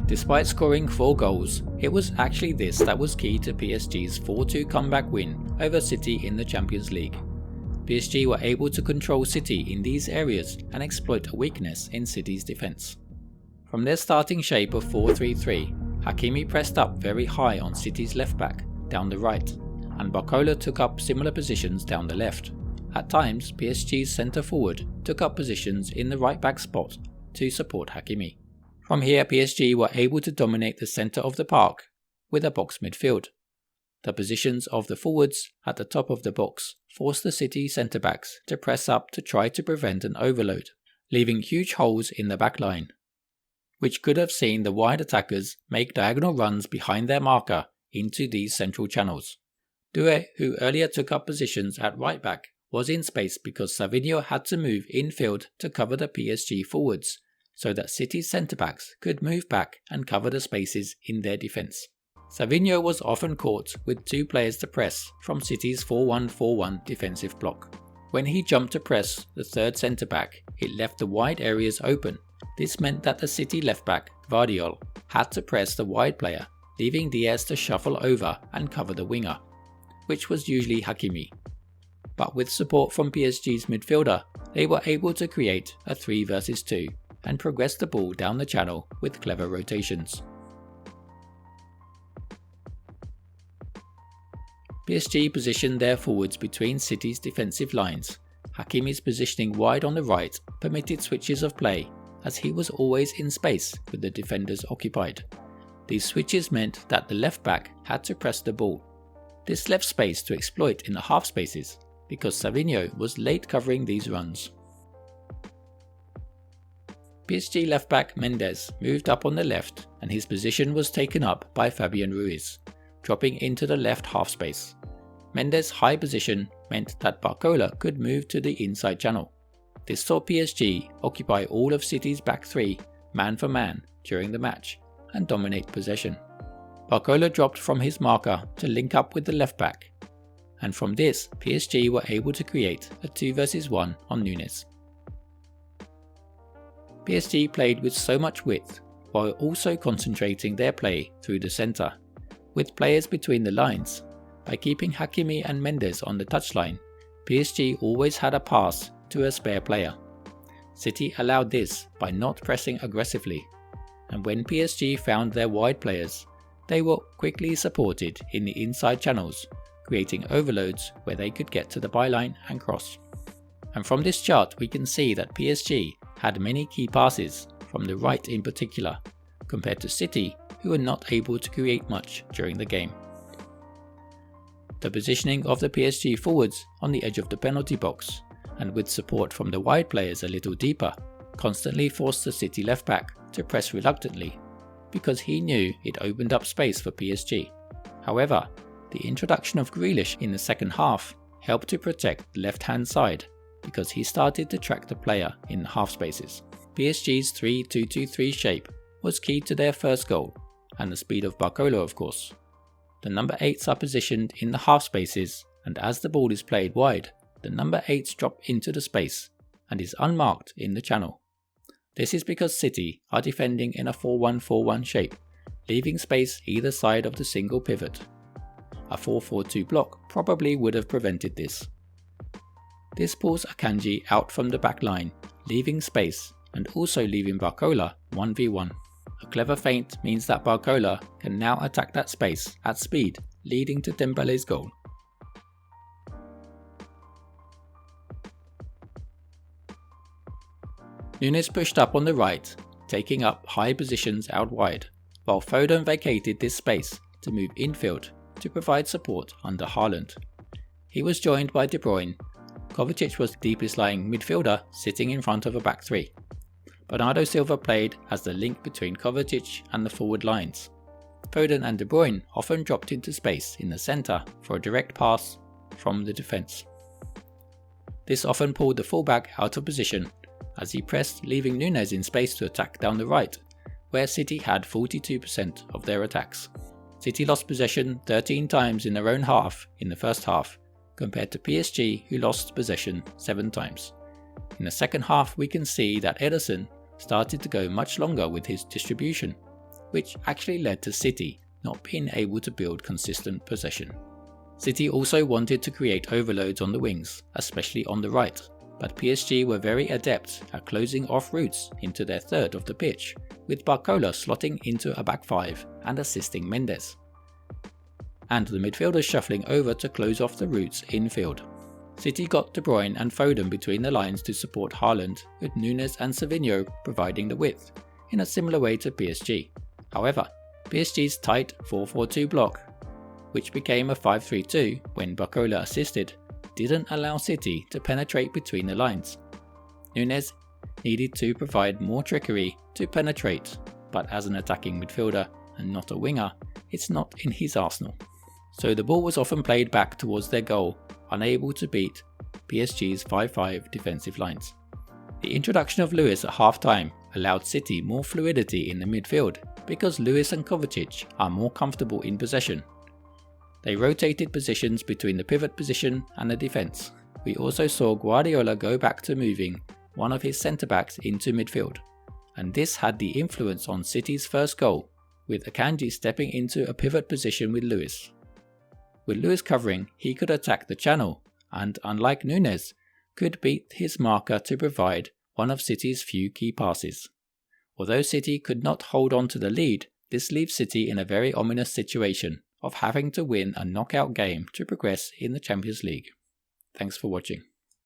Despite scoring 4 goals, it was actually this that was key to PSG's 4-2 comeback win over City in the Champions League. PSG were able to control City in these areas and exploit a weakness in City's defence. From their starting shape of 4-3-3, Hakimi pressed up very high on City's left back, down the right, and Barcola took up similar positions down the left. At times, PSG's centre forward took up positions in the right back spot to support Hakimi. From here, PSG were able to dominate the centre of the park with a box midfield. The positions of the forwards at the top of the box forced the City centre-backs to press up to try to prevent an overload, leaving huge holes in the back line, which could have seen the wide attackers make diagonal runs behind their marker into these central channels. Doué, who earlier took up positions at right back, was in space because Savinho had to move infield to cover the PSG forwards, so that City's centre-backs could move back and cover the spaces in their defence. Savinho was often caught with 2 players to press from City's 4-1-4-1 defensive block. When he jumped to press the third centre-back, it left the wide areas open. This meant that the City left-back, Guardiola, had to press the wide player, leaving Diaz to shuffle over and cover the winger, which was usually Hakimi. But with support from PSG's midfielder, they were able to create a 3 versus 2 and progress the ball down the channel with clever rotations. PSG positioned their forwards between City's defensive lines. Hakimi's positioning wide on the right permitted switches of play, as he was always in space with the defenders occupied. These switches meant that the left back had to press the ball. This left space to exploit in the half spaces, because Savinho was late covering these runs. PSG left back Mendes moved up on the left, and his position was taken up by Fabian Ruiz, dropping into the left half space. Mendes' high position meant that Barcola could move to the inside channel. This saw PSG occupy all of City's back 3 man for man during the match and dominate possession. Barcola dropped from his marker to link up with the left back, and from this PSG were able to create a 2 versus 1 on Nunes. PSG played with so much width while also concentrating their play through the centre, with players between the lines. By keeping Hakimi and Mendes on the touchline, PSG always had a pass to a spare player. City allowed this by not pressing aggressively, and when PSG found their wide players, they were quickly supported in the inside channels, creating overloads where they could get to the byline and cross. And from this chart we can see that PSG had many key passes, from the right in particular, compared to City, who were not able to create much during the game. The positioning of the PSG forwards on the edge of the penalty box, and with support from the wide players a little deeper, constantly forced the City left back to press reluctantly, because he knew it opened up space for PSG. However, the introduction of Grealish in the second half helped to protect the left-hand side, because he started to track the player in the half spaces. PSG's 3-2-2-3 shape was key to their first goal, and the speed of Barcola of course. The number 8s are positioned in the half spaces, and as the ball is played wide, the number 8s drop into the space and is unmarked in the channel. This is because City are defending in a 4-1-4-1 shape, leaving space either side of the single pivot. A 4-4-2 block probably would have prevented this. This pulls Akanji out from the back line, leaving space and also leaving Barcola 1v1. A clever feint means that Barcola can now attack that space at speed, leading to Dembele's goal. Nunes pushed up on the right, taking up high positions out wide, while Foden vacated this space to move infield to provide support under Haaland. He was joined by De Bruyne. Kovacic was the deepest lying midfielder sitting in front of a back 3. Bernardo Silva played as the link between Kovacic and the forward lines. Foden and De Bruyne often dropped into space in the centre for a direct pass from the defence. This often pulled the fullback out of position as he pressed, leaving Nunes in space to attack down the right, where City had 42% of their attacks. City lost possession 13 times in their own half in the first half, compared to PSG, who lost possession 7 times. In the second half we can see that Ederson started to go much longer with his distribution. which actually led to City not being able to build consistent possession. City also wanted to create overloads on the wings, especially on the right, but PSG were very adept at closing off routes into their third of the pitch, with Barcola slotting into a back five and assisting Mendes, and the midfielders shuffling over to close off the routes infield. City got De Bruyne and Foden between the lines to support Haaland, with Nunes and Savinho providing the width, in a similar way to PSG. However, PSG's tight 4-4-2 block, which became a 5-3-2 when Barcola assisted, didn't allow City to penetrate between the lines. Nunes needed to provide more trickery to penetrate, but as an attacking midfielder and not a winger, it's not in his arsenal. So the ball was often played back towards their goal, unable to beat PSG's 5-5 defensive lines. The introduction of Lewis at half-time allowed City more fluidity in the midfield because Lewis and Kovacic are more comfortable in possession. They rotated positions between the pivot position and the defence. We also saw Guardiola go back to moving one of his centre-backs into midfield, and this had the influence on City's first goal, with Akanji stepping into a pivot position with Lewis. With Lewis covering, he could attack the channel, and unlike Nunes, could beat his marker to provide one of City's few key passes. Although City could not hold on to the lead, this leaves City in a very ominous situation of having to win a knockout game to progress in the Champions League. Thanks for watching.